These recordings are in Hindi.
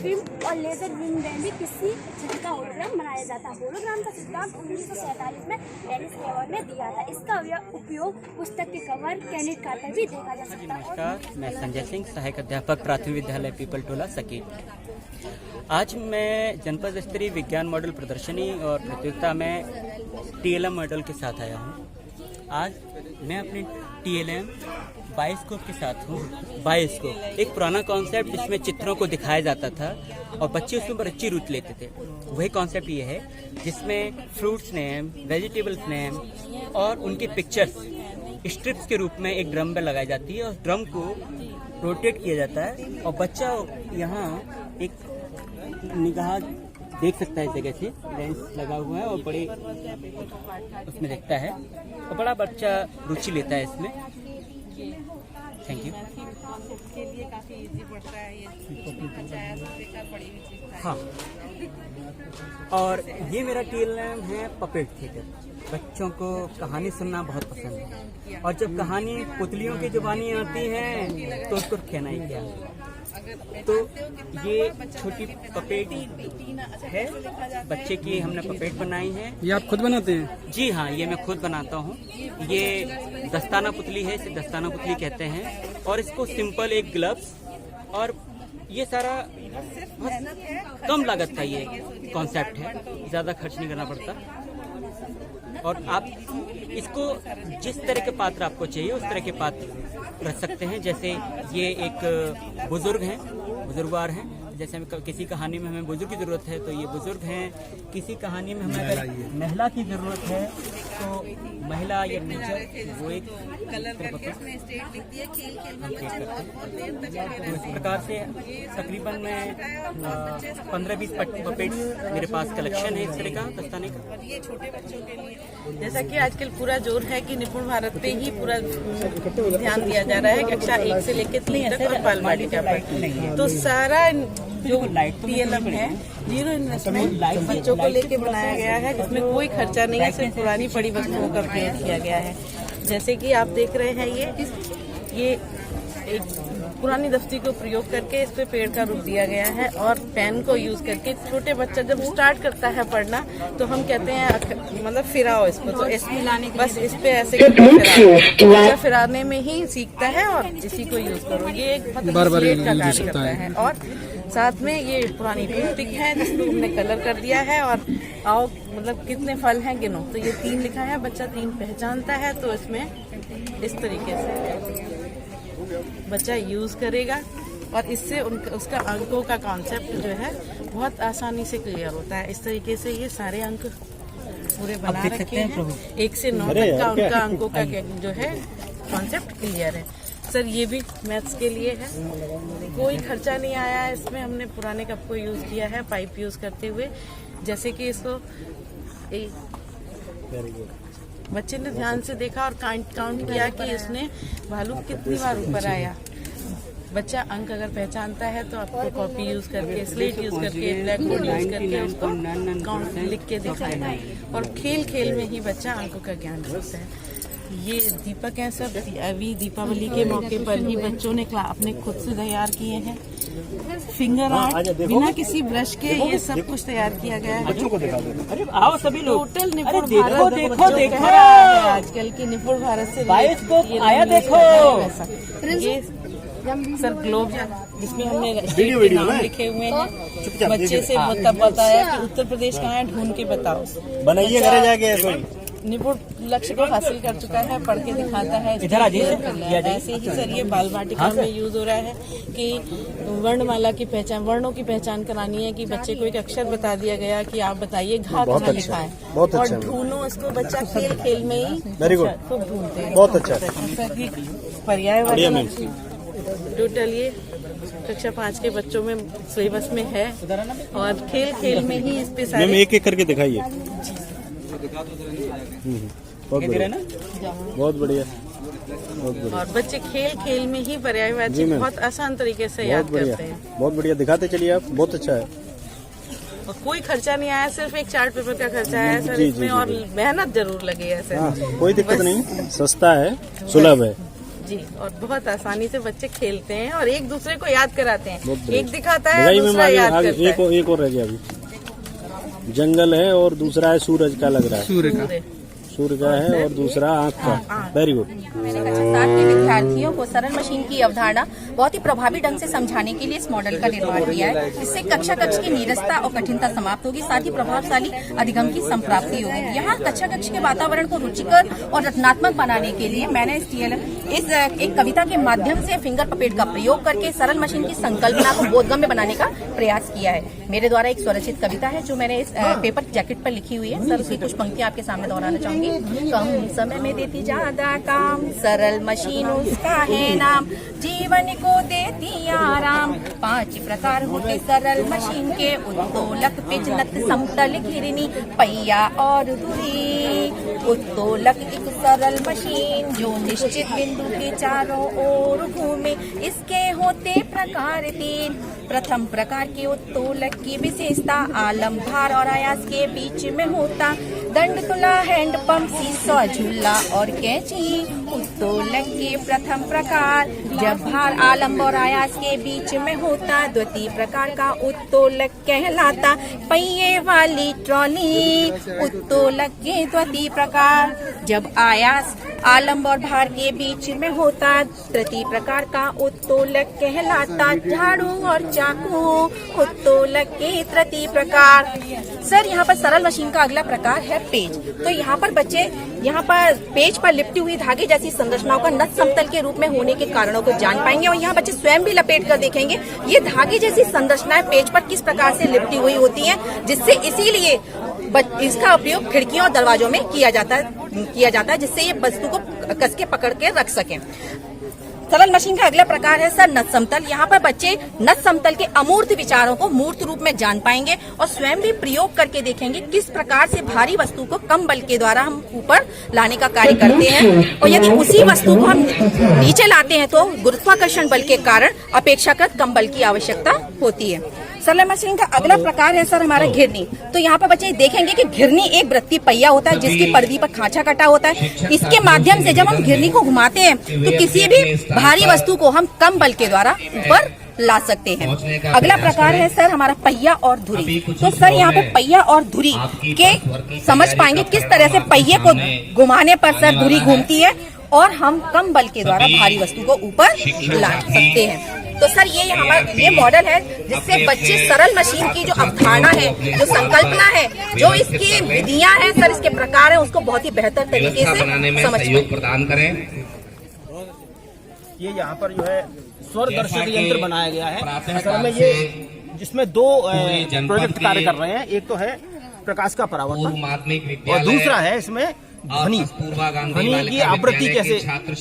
फिल्म और लेजर विंग में भी किसी चीज का होलोग्राम बनाया जाता है। होलोग्राम का सिद्धांत 1947 में डेनिस वेबर ने दिया था। इसका उपयोग पुस्तक के कवर, कैंडिड कार्ड भी देखा जा सकता है। नमस्कार, मैं संजय सिंह, सहायक अध्यापक प्राथमिक विद्यालय पीपल टोला सकीट। आज मैं जनपद स्तरीय विज्ञान मॉडल प्रदर्शनी और प्रतियोगिता में TLM मॉडल के साथ आया हूँ। आज मैं अपने TLM बायोस्कोप के साथ हूँ। बायोस्कोप एक पुराना कॉन्सेप्ट जिसमें चित्रों को दिखाया जाता था और बच्चे उसमें बड़ी अच्छी रुचि लेते थे। वही कॉन्सेप्ट ये है जिसमें फ्रूट्स नेम, वेजिटेबल्स नेम और उनके पिक्चर्स स्ट्रिप्स के रूप में एक ड्रम पर लगाई जाती है और ड्रम को रोटेट किया जाता है और बच्चा यहाँ एक निगाह देख सकता है। इस जगह से लेंस लगा हुआ है और बड़े उसमें देखता है और बड़ा बच्चा रुचि लेता है इसमें। Thank you. हाँ, और ये मेरा TLM है पपेट थिएटर। बच्चों को कहानी सुनना बहुत पसंद है और जब कहानी पुतलियों की जुबानी आती है तो उसको कहना ही क्या। तो ये छोटी पपेट है, बच्चे की हमने पपेट बनाई है। ये आप खुद बनाते हैं? जी हाँ, ये मैं खुद बनाता हूँ। ये दस्ताना पुतली है, इसे दस्ताना पुतली कहते हैं और इसको सिंपल एक ग्लव्स और ये सारा कम लागत का ये कॉन्सेप्ट है, ज़्यादा खर्च नहीं करना पड़ता। और आप इसको जिस तरह के पात्र आपको चाहिए उस तरह के पात्र रख सकते हैं। जैसे ये एक बुजुर्ग हैं, बुजुर्गवार हैं। जैसे हमें किसी कहानी में हमें बुजुर्ग की ज़रूरत है तो ये बुजुर्ग हैं। किसी कहानी में हमें अगर महिला की ज़रूरत है तो महिला या टीचर वो एक तो इस प्रकार से तकरीबन मैं 15-20 पपेट्स मेरे पास कलेक्शन है इस तरह का दस्ताने का। ये छोटे बच्चों के लिए जैसा कि आजकल पूरा जोर है कि निपुण भारत पे ही पूरा ध्यान दिया जा रहा है, कक्षा 1 से लेकर 3 तक और बाल बालिका पर। तो सारा जो TLM है जीरो इन्वेस्टमेंट बच्चों को लेके बनाया गया है, जिसमें कोई खर्चा नहीं है, सिर्फ पुरानी पड़ी वस्तुओं का प्रयोग किया गया है। जैसे कि आप देख रहे हैं ये एक पुरानी दफ्ती को प्रयोग करके इस पे पेड़ का रूप दिया गया है और पेन को यूज करके छोटे बच्चा जब स्टार्ट करता है पढ़ना तो हम कहते हैं मतलब फिराओ इसको, तो बस इस पे ऐसे बच्चा फिराने में ही सीखता है और इसी को यूज करो। ये एक मतलब का कार्य करता है। और साथ में ये पुरानी टूथपिक है जिसको हमने कलर कर दिया है और आओ मतलब कितने फल हैं गिनो, तो ये 3 लिखा है, बच्चा 3 पहचानता है तो इसमें इस तरीके से बच्चा यूज करेगा और इससे उसका अंकों का कॉन्सेप्ट जो है बहुत आसानी से क्लियर होता है। इस तरीके से ये सारे अंक पूरे बना रखे हैं, 1 से 9 तक का उनका अंकों का जो है कॉन्सेप्ट क्लियर है। सर ये भी मैथ्स के लिए है, कोई खर्चा नहीं आया है इसमें। हमने पुराने कप को यूज किया है पाइप यूज करते हुए। जैसे कि इसको बच्चे ने ध्यान से देखा और काउंट किया कि इसने भालू कितनी बार ऊपर आया। बच्चा अंक अगर पहचानता है तो आपको कॉपी यूज करके, स्लेट यूज करके, ब्लैक बोर्ड यूज करके उसको काउंट लिख के दिखाएगा और खेल खेल में ही बच्चा अंकों का ज्ञान रखता है। ये दीपक हैं सर, अभी दीपावली के मौके पर ही बच्चों ने अपने खुद से तैयार किए हैं। फिंगर आर्ट बिना किसी ब्रश के ये सब कुछ तैयार किया गया है। बच्चों को दिखा दो। अरे आओ सभी लोग। टोटल निपुण भारत देखो आजकल की निपुण भारत से आया देखो। ये सर ग्लोब जिसमें हमने नाम लिखे हुए हैं। बच्चे से बताया कि उत्तर प्रदेश कहाँ है, ढूंढ के बताओ। बनाइए घरे जाके। निपुण लक्ष्य को हासिल कर चुका है, पढ़ के दिखाता है। ऐसे ही सर ये बाल वाटिका में यूज हो रहा है कि वर्णमाला की पहचान, वर्णों की पहचान करानी है कि बच्चे को एक अक्षर बता दिया गया कि आप बताइए घा कहाँ लिखा है और ढूंढो इसको। बच्चा खेल खेल में ही खूब ढूंढते हैं। बहुत अच्छा। पर्यावरण टोटल ये कक्षा 5 के बच्चों में सिलेबस में है और खेल खेल में ही इस पे सारे एक करके दिखाइए। बहुत बढ़िया। और बच्चे खेल खेल में ही पर्यायवाची बहुत आसान तरीके से याद करते हैं। बहुत बढ़िया, दिखाते चलिए आप, बहुत अच्छा है। और कोई खर्चा नहीं आया, सिर्फ एक चार्ट पेपर का खर्चा है सर इसमें और मेहनत जरूर लगी है सर। कोई दिक्कत नहीं, सस्ता है, सुलभ है। जी, और बहुत आसानी से बच्चे खेलते हैं और एक दूसरे को याद कराते हैं। बहुत बढ़िया। एक दिखाता है दिखाइए दूसरा मैम, याद आगे करता है। एक और रह गया अभी। जंगल है और दूसरा है सूरज का लग रहा है। सूर्य का है और दूसरा आँख का। Very good. मैंने कक्षा 7 के विद्यार्थियों को सरल मशीन की अवधारणा बहुत ही प्रभावी ढंग से समझाने के लिए इस मॉडल का निर्माण किया है। इससे कक्षा कक्ष की नीरसता और कठिनता समाप्त होगी, साथ ही प्रभावशाली अधिगम की संप्राप्ति होगी। यहाँ कक्षा कक्ष के वातावरण को रुचिकर और रचनात्मक बनाने के लिए मैंने इस एक कविता के माध्यम से फिंगर पपेट का प्रयोग करके सरल मशीन की संकल्पना को बोधगम्य बनाने का प्रयास किया है। मेरे द्वारा एक स्वरचित कविता है जो मैंने इस पेपर जैकेट पर लिखी हुई है। सर, उसकी कुछ पंक्तियां आपके सामने दोहराना चाहूंगी। कम समय में देती ज्यादा काम, सरल मशीन उसका है नाम, जीवन को देती आराम। 5 प्रकार होते सरल मशीन के, उत्तोलक, पिजनत, समतल, घिरनी, पहिया और धुरी। उत्तोलक एक सरल मशीन जो निश्चित बिंदु के चारों ओर घूमे, इसके होते प्रकार 3। प्रथम प्रकार के उत्तोलक की विशेषता आलम, भार और आयास के बीच में होता। दंड, तुला, हैंड पंप, सीसॉ, झूला और कैंची। उत्तोलक के प्रथम प्रकार जब भार आलम और आयास के बीच में होता। द्वितीय प्रकार का उत्तोलक कहलाता पहिए वाली ट्रॉली। उत्तोलक के द्वितीय प्रकार जब आयास आलम और भार के बीच में होता। तृतीय प्रकार का उत्तोलक कहलाता झाड़ू और चाकू। उत्तोलक के तृतीय प्रकार। सर, यहाँ पर सरल मशीन का अगला प्रकार है पेज। तो यहाँ पर बच्चे यहाँ पर पेज पर लिपटी हुई धागे जैसी संरचनाओं का नत समतल के रूप में होने के कारणों को जान पाएंगे और यहाँ बच्चे स्वयं भी लपेट कर देखेंगे ये धागे जैसी संरचनाएं पेज पर किस प्रकार से लिपटी हुई होती हैं, जिससे इसीलिए इसका उपयोग खिड़कियों और दरवाजों में किया जाता है जिससे ये वस्तु को कस के पकड़ के रख सकें। सरल मशीन का अगला प्रकार है सर नत समतल। यहाँ पर बच्चे नत समतल के अमूर्त विचारों को मूर्त रूप में जान पाएंगे और स्वयं भी प्रयोग करके देखेंगे किस प्रकार से भारी वस्तु को कम बल के द्वारा हम ऊपर लाने का कार्य करते हैं और यदि उसी वस्तु को हम नीचे लाते हैं तो गुरुत्वाकर्षण बल के कारण अपेक्षाकृत कम बल की आवश्यकता होती है। सरल मशीन का अगला प्रकार है सर हमारा घिरनी। तो यहाँ पर बच्चे देखेंगे कि घिरनी एक वृत्तीय पहिया होता है जिसकी परिधि पर खांचा कटा होता है। इसके माध्यम से जब हम घिरनी को घुमाते हैं तो किसी भी भारी वस्तु को हम कम बल के द्वारा ऊपर ला सकते हैं। अगला प्रकार है सर हमारा पहिया और धुरी। तो सर यहाँ पे पहिया और धुरी के समझ पाएंगे किस तरह से पहिए को घुमाने पर सर धुरी घूमती है और हम कम बल के द्वारा भारी वस्तु को ऊपर ला सकते हैं। तो सर ये मॉडल है जिससे बच्चे सरल मशीन की जो अवधारणा है, जो संकल्पना है, जो इसकी विधियां हैं सर, इसके प्रकार हैं, उसको बहुत ही बेहतर तरीके से समझ प्रदान करें। ये यहाँ पर जो है स्वर दर्शक यंत्र बनाया गया है। असल में ये जिसमें 2 प्रोजेक्ट कार्य कर रहे हैं। एक तो है प्रकाश का परावर्तन और दूसरा है इसमें ध्वनि की आवृत्ति कैसे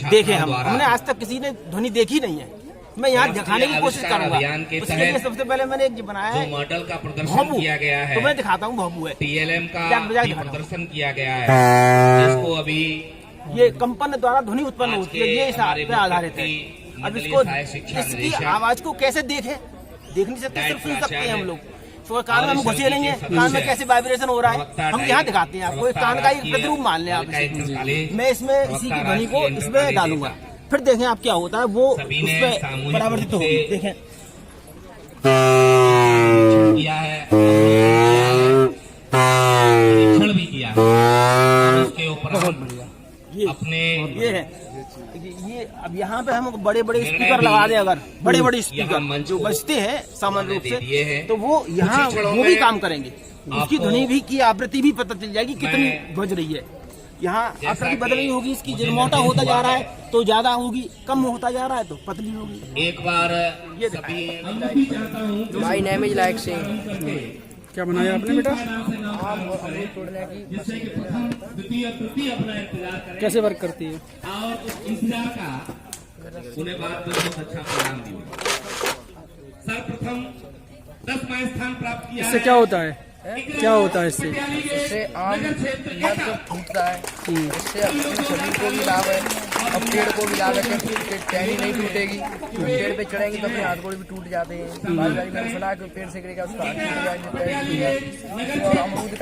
देखें। हमने आज तक किसी ने ध्वनि देखी नहीं है। मैं यहाँ दिखाने की कोशिश करूंगा। उसके लिए सबसे पहले मैंने एक बनाया है मॉडल का प्रदर्शन किया गया है। तो मैं दिखाता हूँ भोंपू है। TLM का प्रदर्शन किया गया है जिसको अभी ये कंपन द्वारा ध्वनि उत्पन्न होती है, ये इस पे आधारित है। अब इसको इसकी आवाज को कैसे देखने से सिर्फ सुन सकते हैं हम लोग। तो कान में हम घुसे नहीं है, कान में कैसे वाइब्रेशन हो रहा है हम यहाँ दिखाते हैं आपको। कान का एक प्रतिरूप मान लें आप इसे। मैं इसमें इसी की ध्वनि को इसमें डालूंगा, फिर देखें आप क्या होता है वो उसमें परावर्तित होगी। देखें किया है, परीक्षण भी किया है। उसके ऊपर अपने ये है ये अब यहाँ पे हम बड़े बड़े स्पीकर लगा दें, अगर बड़े बड़े स्पीकर जो बजते हैं सामान्य रूप से, तो वो यहाँ वो भी काम करेंगे। उसकी ध्वनि भी की आवृत्ति भी पता चल जाएगी कितनी बज रही है। यहाँ आकृति बदलनी होगी इसकी, जब मोटा होता जा रहा है तो ज्यादा होगी, कम होता जा रहा है तो पतली होगी। एक बार ये my name is like Singh. क्या बनाया आपने बेटा? कैसे वर्क करती है? उन्हें बात बहुत अच्छा परिणाम दिया। सर्वप्रथम 10वां स्थान प्राप्त किया। इससे क्या होता है? क्या होता है इससे? इससे आम यंत्र फूटता है, इससे अपने शरीर को भी लाभ है और पेड़ को भी लाभ है कि टहनी नहीं टूटेगी। पेड़ पे चढ़ेंगे तो अपने हाथ गोड़ भी टूट जाते हैं। मैंने सुना कि पेड़ से गिरेगा उसका हाथ टूट जाएंगे। और अमरूद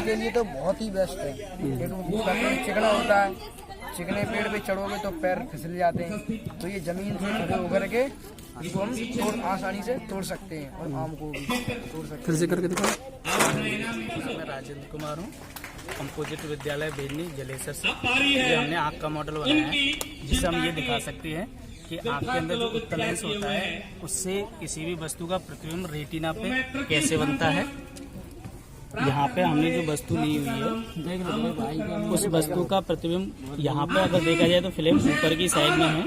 के लिए तो बहुत ही बेस्ट है। चिकना होता है चिकने पेड़ पे चढ़ोगे तो पैर फिसल जाते हैं, तो ये जमीन से खड़े होकर के इसको हम आसानी से तोड़ सकते हैं और आम को भी तोड़ सकते हैं। फिर से करके दिखाओ। मैं राजेंद्र कुमार हूँ, कंपोजिट विद्यालय बेलनी जलेसर से। ये हमने आँख का मॉडल बनाया है, जिससे हम ये दिखा सकते हैं कि आँख के अंदर जो उत्तल लेंस होता है उससे किसी भी वस्तु का प्रतिबिंब रेटिना पे कैसे बनता है। यहाँ पे हमने जो वस्तु ली हुई है उस वस्तु का प्रतिबिंब यहाँ पे अगर देखा जाए तो फिल्म ऊपर की साइड में है,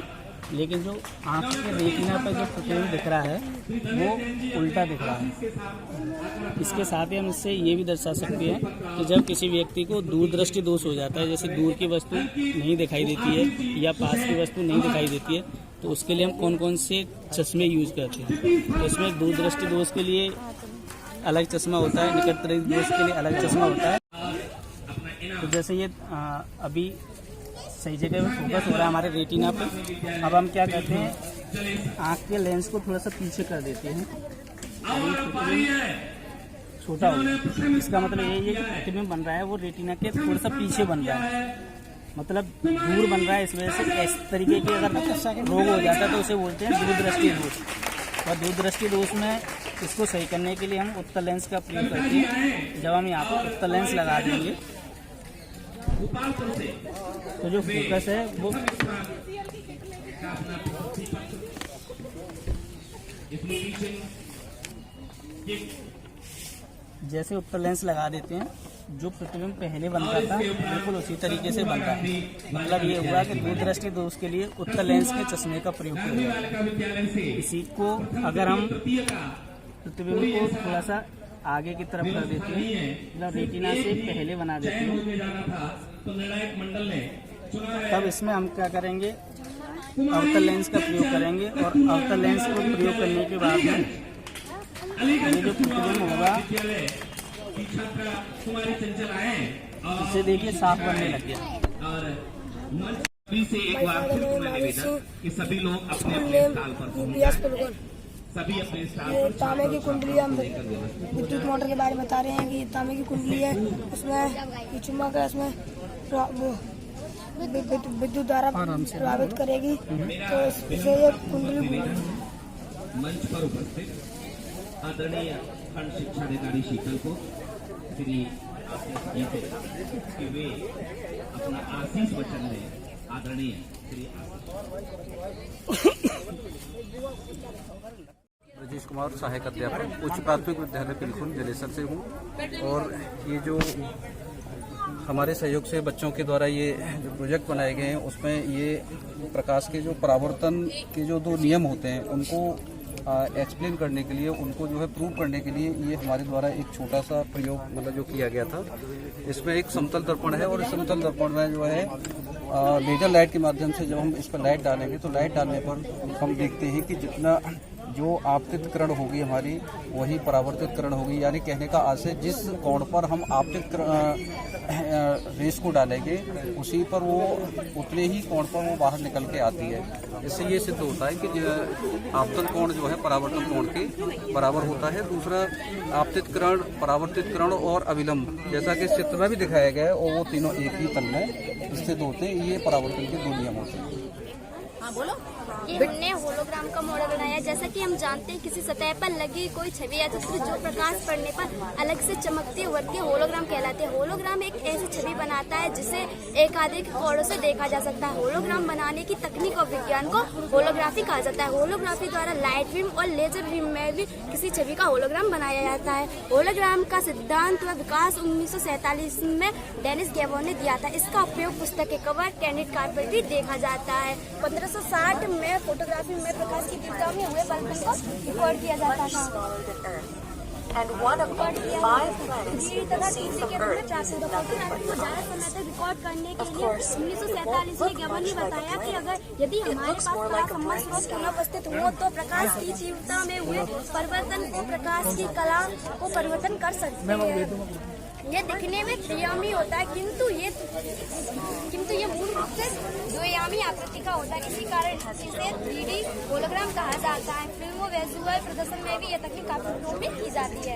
लेकिन जो आँख के रेटिना पर जो प्रतिबिंब दिख रहा है वो उल्टा दिख रहा है। इसके साथ ही हम इससे ये भी दर्शा सकते हैं कि जब किसी व्यक्ति को दूरदृष्टि दोष हो जाता है, जैसे दूर की वस्तु नहीं दिखाई देती है या पास की वस्तु नहीं दिखाई देती है, तो उसके लिए हम कौन कौन से चश्मे यूज करते हैं। तो इसमें दूरदृष्टि दोष के लिए अलग चश्मा होता है, निकट दृष्टि दोष के लिए अलग चश्मा होता है। तो जैसे ये अभी सही जगह पे फोकस हो रहा है हमारे रेटिना पे। अब हम क्या करते हैं, आँख के लेंस को थोड़ा सा पीछे कर देते हैं, छोटा हो गया। इसका मतलब ये कि प्रतिबिंब बन रहा है वो रेटिना के थोड़ा सा पीछे बन रहा है, मतलब दूर बन रहा है। इस वजह से इस तरीके के अगर रोग हो जाता है तो उसे बोलते हैं दूरदृष्टि दोष। और दूरदृष्टि दोष में इसको सही करने के लिए हम उत्तल लेंस का प्रयोग करते हैं। जब हम यहाँ पर उत्तल लेंस लगा देंगे तो जो फोकस है वो जैसे उत्तल लेंस लगा देते हैं, जो प्रतिबिंब पहले बनता था बिल्कुल उसी तरीके से बन रहा है। मतलब ये हुआ कि दूरदृष्टि दोष के लिए उत्तल लेंस के चश्मे का प्रयोग किया जाता है। इसी को अगर हम प्रतिबिंब को थोड़ा सा आगे की तरफ कर देते हैं, मतलब रेटिना से पहले बना देते हैं, तब इसमें हम क्या करेंगे, अवतल लेंस का प्रयोग करेंगे। और अवतल लेंस को प्रयोग करने के बाद में ये जो प्रतिबिंब होगा इसे देखिए साफ बनने लग गया। से एक बार फिर तुम्हें निवेदन कि सभी लोग अपने अपने स्थान पर पहुंच, सभी अपने स्थान पर। तांबे की कुंडली, हम विद्युत मोटर के बारे में बता रहे हैं कि तांबे की कुंडली है, उसमें चुम्बक है, उसमें वो विद्युत द्वारा प्रभावित करेगी, तो इससे ये कुंडली। मंच पर उपस्थित आदरणीय खंड शिक्षा अधिकारी शीतल को श्री कि वे अपना आशीष वचन दें। आदरणीय श्री ब्रजेश कुमार, सहायक अध्यापक, उच्च प्राथमिक विद्यालय पिलखुन जलेसर से हूँ। और ये जो हमारे सहयोग से बच्चों के द्वारा ये जो प्रोजेक्ट बनाए गए हैं उसमें ये प्रकाश के जो परावर्तन के जो 2 नियम होते हैं उनको एक्सप्लेन करने के लिए, उनको जो है प्रूव करने के लिए ये हमारे द्वारा एक छोटा सा प्रयोग मतलब जो किया गया था। इसमें एक समतल दर्पण है और इस समतल दर्पण में जो है लेजर लाइट के माध्यम से जब हम इस पर लाइट डालेंगे तो लाइट डालने पर हम देखते हैं कि जितना जो आपतित किरण होगी हमारी वही परावर्तित किरण होगी। यानी कहने का आशय जिस कोण पर हम आपतित रेस को डालेंगे उसी पर वो उतने ही कोण पर वो बाहर निकल के आती है। इससे ये सिद्ध होता है कि आपतन कोण जो है परावर्तन कोण के बराबर होता है। दूसरा आपतित किरण, परावर्तित किरण और अविलंब, जैसा कि चित्र में भी दिखाया गया है, और वो तीनों एक ही तल में स्थित होते हैं। ये परावर्तन के 2 नियम होते हैं। ये हमने होलोग्राम का मॉडल बनाया। जैसा कि हम जानते हैं किसी सतह पर लगी कोई छवि या चित्र जो प्रकाश पड़ने पर अलग से चमकती उभरती होलोग्राम कहलाते हैं। होलोग्राम एक ऐसी छवि बनाता है जिसे एकाधिक कोणों से देखा जा सकता है। होलोग्राम बनाने की तकनीक और विज्ञान को होलोग्राफी कहा जाता है। होलोग्राफी द्वारा लाइट बीम और लेजर बीम में भी किसी छवि का होलोग्राम बनाया जाता है। होलोग्राम का सिद्धांत व विकास 1947 में डेनिस गैबोर ने दिया था। इसका उपयोग पुस्तक के कवर, कैंडिड कार्ड पर भी देखा जाता है। 1560 में फोटोग्राफी में प्रकाश की तीव्रता में हुए परिवर्तन को रिकॉर्ड किया जाता था। तथा टीवी के रूप में प्राप्त होता है। को ज्यादा समय तक रिकॉर्ड करने के लिए 1947 में गैबोर ने बताया कि अगर यदि हमारे पास प्रकाश स्रोत पुनः उपस्थित हो तो प्रकाश की तीव्रता में हुए परिवर्तन को प्रकाश की कला को परिवर्तन कर सकते हैं। ये दिखने में त्रियामी होता है किंतु ये मूल रूप से द्वियामी आकृति का होता है। इसी कारण इसे 3D होलोग्राम कहा जाता है। फिल्मों विजुअल प्रदर्शन में भी यह तकनीक काफी उपयोग में की जाती है।